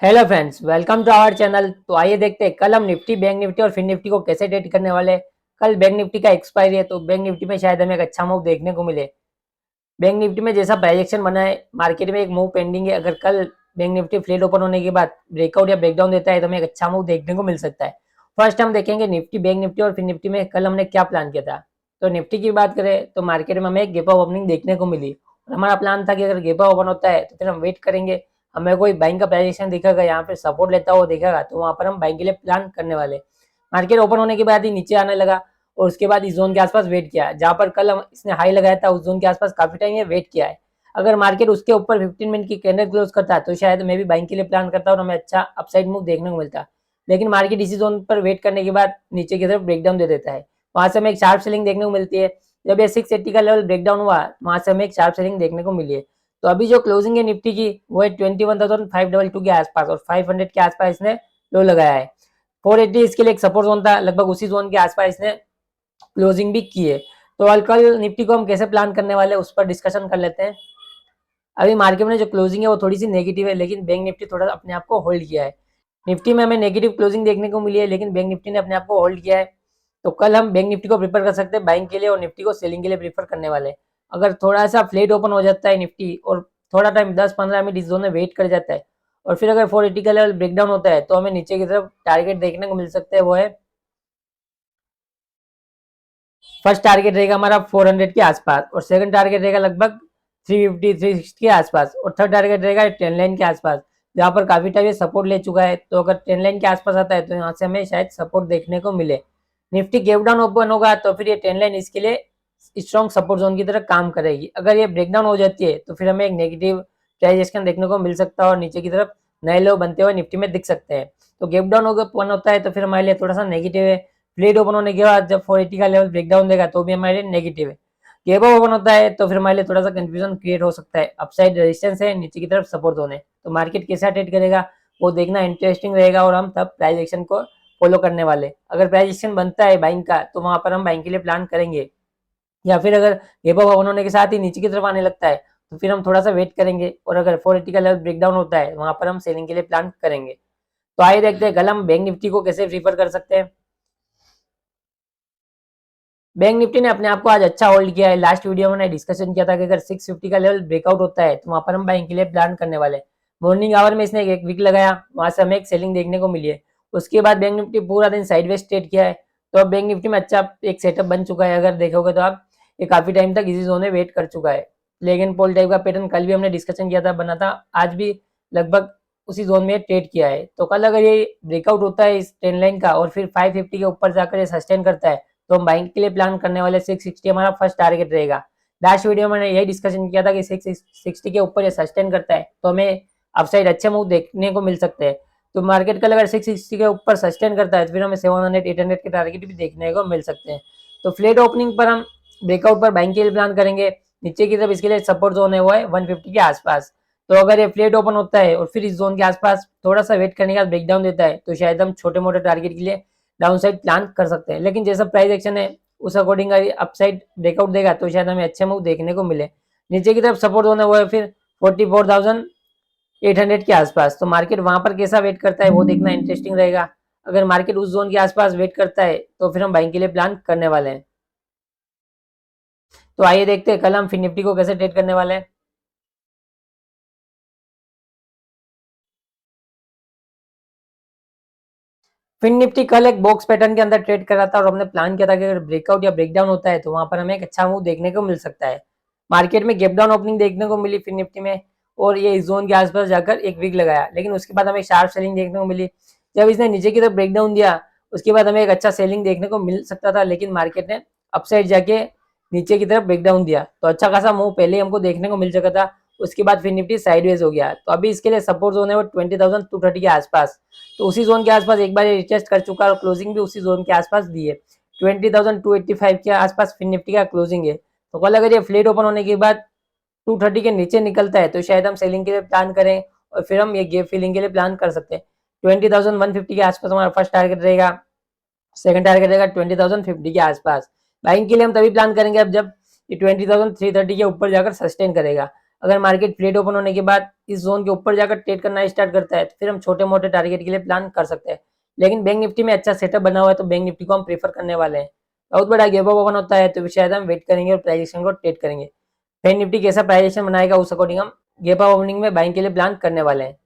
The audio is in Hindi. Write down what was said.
Hello friends, welcome to our channel. तो आइए देखते हैं कल हम निफ्टी, बैंक निफ्टी और फिन निफ्टी को कैसे ट्रेड करने वाले हैं। कल बैंक निफ्टी का एक्सपायरी है, तो बैंक निफ्टी में शायद हमें एक अच्छा मूव देखने को मिले। बैंक निफ्टी में जैसा प्राइजेक्शन बना है, मार्केट में एक मूव पेंडिंग है। अगर कल बैंक निफ्टी फ्लैट ओपन होने के बाद ब्रेकआउट या ब्रेकडाउन देता है तो हमें एक अच्छा मूव देखने को मिल सकता है। फर्स्ट हम देखेंगे निफ्टी, बैंक निफ्टी और फिन निफ्टी में कल हमने क्या प्लान किया था। तो निफ्टी की बात करें तो मार्केट में हमें एक गैप अप ओपनिंग देखने को मिली। और हमारा प्लान था कि अगर गैप अप ओपन होता है तो फिर हम वेट करेंगे, हमें कोई बाइंग का प्राइजेक्शन दिखेगा, यहाँ पे सपोर्ट लेता हुआ दिखेगा तो वहां पर हम बाइंग के लिए प्लान करने वाले। मार्केट ओपन होने के बाद ही नीचे आने लगा और उसके बाद इस जोन के आसपास वेट किया, जहां पर कल हम इसने हाई लगाया था उस जोन के आसपास काफी टाइम ये वेट किया है। अगर मार्केट उसके ऊपर 15 मिनट की कैंडल क्लोज करता तो शायद मैं भी बाइंग के लिए प्लान करता और हमें अच्छा अपसाइड मूव देखने को मिलता। लेकिन मार्केट इसी जोन पर वेट करने के बाद नीचे की तरफ ब्रेकडाउन दे देता है, वहां से हमें एक शार्प सेलिंग देखने को मिलती है। जब ये 680 का लेवल ब्रेकडाउन हुआ वहां से हमें एक शार्प सेलिंग देखने को मिली है। तो अभी जो क्लोजिंग है निफ्टी की वो है 21,522 के आसपास और 500 के आसपास इसने लो लगाया है। 480 इसके लिए एक सपोर्ट जोन था, लगभग उसी जोन के आसपास इसने क्लोजिंग भी की है। तो कल निफ्टी को हम कैसे प्लान करने वाले हैं उस पर डिस्कशन कर लेते हैं। अभी मार्केट में जो क्लोजिंग है वो थोड़ी सी नेगेटिव है, लेकिन बैंक निफ्टी थोड़ा अपने आप को होल्ड किया है। निफ्टी में हमें नेगेटिव क्लोजिंग देखने को मिली है, लेकिन बैंक निफ्टी ने अपने आप को होल्ड किया है। तो कल हम बैंक निफ्टी को प्रीफर कर सकते हैं बाइंग के लिए और निफ्टी को सेलिंग के लिए प्रीफर करने वाले हैं। अगर थोड़ा सा फ्लेट ओपन हो जाता है निफ्टी और थोड़ा टाइम 10-15 मिनट इस जोन में वेट कर जाता है और फिर अगर 480 का लेवल ब्रेकडाउन होता है तो हमें नीचे की तरफ टारगेट देखने को मिल सकते हैं। वो है फर्स्ट टारगेट रहेगा हमारा 400 के आसपास और सेकंड टारगेट रहेगा लगभग 350-360 के आसपास और थर्ड टारगेट रहेगा 10 लाइन के आसपास, जहां पर काफी टाइम ये सपोर्ट ले चुका है। तो अगर 10 लाइन के आसपास आता है तो यहाँ से हमें शायद सपोर्ट देखने को मिले। निफ्टी गैप डाउन ओपन होगा तो फिर ये 10 लाइन इसके लिए स्ट्रॉन्ग सपोर्ट जोन की तरह काम करेगी। अगर ये ब्रेकडाउन हो जाती है तो फिर हमें एक नेगेटिव ट्रांजेक्शन देखने को मिल सकता है और नीचे की तरफ नए लो बनते हुए निफ्टी में दिख सकते हैं। तो गैप डाउन ओपन होता है तो फिर हमारे लिए थोड़ा सा नेगेटिव है। फ्लेट ओपन होने के बाद जब 480 का लेवल ब्रेकडाउन देगा तो भी हमारे लिए नेगेटिव है। गैप अप ओपन होता है तो फिर हमारे लिए थोड़ा सा कंफ्यूजन क्रिएट हो सकता है। अपसाइड रेजिस्टेंस है, नीचे की तरफ सपोर्ट जोन है, तो मार्केट कैसा ट्रेड करेगा वो देखना इंटरेस्टिंग रहेगा और हम तब प्राइस एक्शन को फॉलो करने वाले। अगर प्राइस एक्शन बनता है बाइंग का तो वहां पर हम बाइंग के लिए प्लान करेंगे, या फिर अगर गैप अप ओपन होने के साथ ही नीचे की तरफ आने लगता है तो फिर हम थोड़ा सा वेट करेंगे और अगर 480 का लेवल ब्रेकडाउन होता है वहां पर हम सेलिंग के लिए प्लान करेंगे। तो आइए देखते हैं कल हम बैंक निफ्टी को कैसे प्रीफर कर सकते हैं। बैंक निफ्टी ने अपने आप को आज अच्छा होल्ड किया है। लास्ट वीडियो में मैंने डिस्कशन किया था कि अगर 650 का लेवल ब्रेकआउट होता है तो वहां पर हम बाइंग के लिए प्लान करने वाले। मॉर्निंग आवर में इसने एक वीक लगाया, वहां से हमें एक सेलिंग देखने को मिली है। उसके बाद बैंक निफ्टी पूरा दिन साइडवेज ट्रेड किया है। तो अब बैंक निफ्टी में अच्छा एक सेटअप बन चुका है। अगर देखोगे तो आप ये काफी टाइम तक इसी जोन में वेट कर चुका है। लेकिन पोल टाइप का पैटर्न कल भी हमने डिस्कशन किया था, बना था, आज भी लगभग उसी जोन में ट्रेड किया है। तो कल अगर ये ब्रेकआउट होता है इस ट्रेंड लाइन का और फिर 550 के ऊपर जाकर ये सस्टेन करता है तो हम बाइंग के लिए प्लान करने वाले। 660 हमारा फर्स्ट टारगेट रहेगा। लास्ट वीडियो में मैंने यही डिस्कशन किया था कि 660 के ऊपर ये सस्टेन करता है तो हमें अपसाइड अच्छे मूव देखने को मिल सकते हैं। तो मार्केट कल अगर 660 के ऊपर सस्टेन करता है तो फिर हमें 700-800 के टारगेट भी देखने को मिल सकते हैं। तो फ्लेट ओपनिंग पर हम ब्रेकआउट पर बाइंग के लिए प्लान करेंगे। नीचे की तरफ इसके लिए सपोर्ट जोन है वो है 150 के आसपास। तो अगर ये फ्लेट ओपन होता है और फिर इस जोन के आसपास थोड़ा सा वेट करने के बाद ब्रेकडाउन देता है तो शायद हम छोटे मोटे टारगेट के लिए डाउन साइड प्लान कर सकते हैं। लेकिन जैसा प्राइस एक्शन है उस अकॉर्डिंग अपसाइड ब्रेकआउट देगा तो शायद हमें अच्छे मूव देखने को मिले। नीचे की तरफ सपोर्ट जोन है वो है फिर 44,800 के आसपास। तो मार्केट वहां पर कैसा वेट करता है वो देखना इंटरेस्टिंग रहेगा। अगर मार्केट उस जोन के आसपास वेट करता है तो फिर हम बाइंग के लिए प्लान करने वाले हैं। तो आइए देखते हैं कल हम फिन निफ्टी को कैसे ट्रेड करने वाले हैं। फिन निफ्टी कल एक बॉक्स पैटर्न के अंदर ट्रेड कर रहा था और हमने प्लान किया था कि अगर ब्रेकआउट या ब्रेकडाउन होता है तो वहां पर हमें एक अच्छा मूव देखने को मिल सकता है। मार्केट में गैप डाउन ओपनिंग देखने को मिली फिन निफ्टी में और ये इस जोन के आसपास जाकर एक वीक लगाया, लेकिन उसके बाद हमें शार्प सेलिंग देखने को मिली। जब इसने नीचे की तरफ ब्रेकडाउन दिया उसके बाद हमें एक अच्छा सेलिंग देखने को मिल सकता था, लेकिन मार्केट ने अपसाइड जाके नीचे की तरफ ब्रेकडाउन दिया तो अच्छा खासा मूव पहले हमको देखने को मिल चुका था। उसके बाद फिर निफ्टी साइडवेज हो गया। तो अभी इसके लिए सपोर्ट जोन है वो 20,230 के आसपास। तो उसी जोन के आसपास एक बार रिटेस्ट कर चुका है और क्लोजिंग भी उसी जोन के आसपास दी है। 20,285 के आसपास फिन निफ्टी का क्लोजिंग है। तो कल अगर ये फ्लेट ओपन होने के बाद 230 के नीचे निकलता है तो शायद हम सेलिंग के लिए प्लान करें और फिर हम ये गैप फिलिंग के लिए प्लान कर सकते हैं। 20,150 के आसपास हमारा फर्स्ट टारगेट रहेगा। सेकंड टारगेट रहेगा 20,050 के आसपास। बाइंग के लिए हम तभी प्लान करेंगे अब जब ये 20,330 के ऊपर जाकर सस्टेन करेगा। अगर मार्केट फ्लेट ओपन होने के बाद इस जोन के ऊपर जाकर ट्रेड करना स्टार्ट करता है तो फिर हम छोटे मोटे टारगेट के लिए प्लान कर सकते हैं। लेकिन बैंक निफ्टी में अच्छा सेटअप बना हुआ है तो बैंक निफ्टी को हम प्रेफर करने वाले हैं। बहुत बड़ा गैप अप ओपन होता है तो शायद हम वेट करेंगे और प्राइस एक्शन को ट्रेड करेंगे। बैंक निफ्टी कैसा प्राइस एक्शन बनाएगा उस अकॉर्डिंग हम गैप अप ओपनिंग में बाइंग के लिए प्लान करने वाले हैं।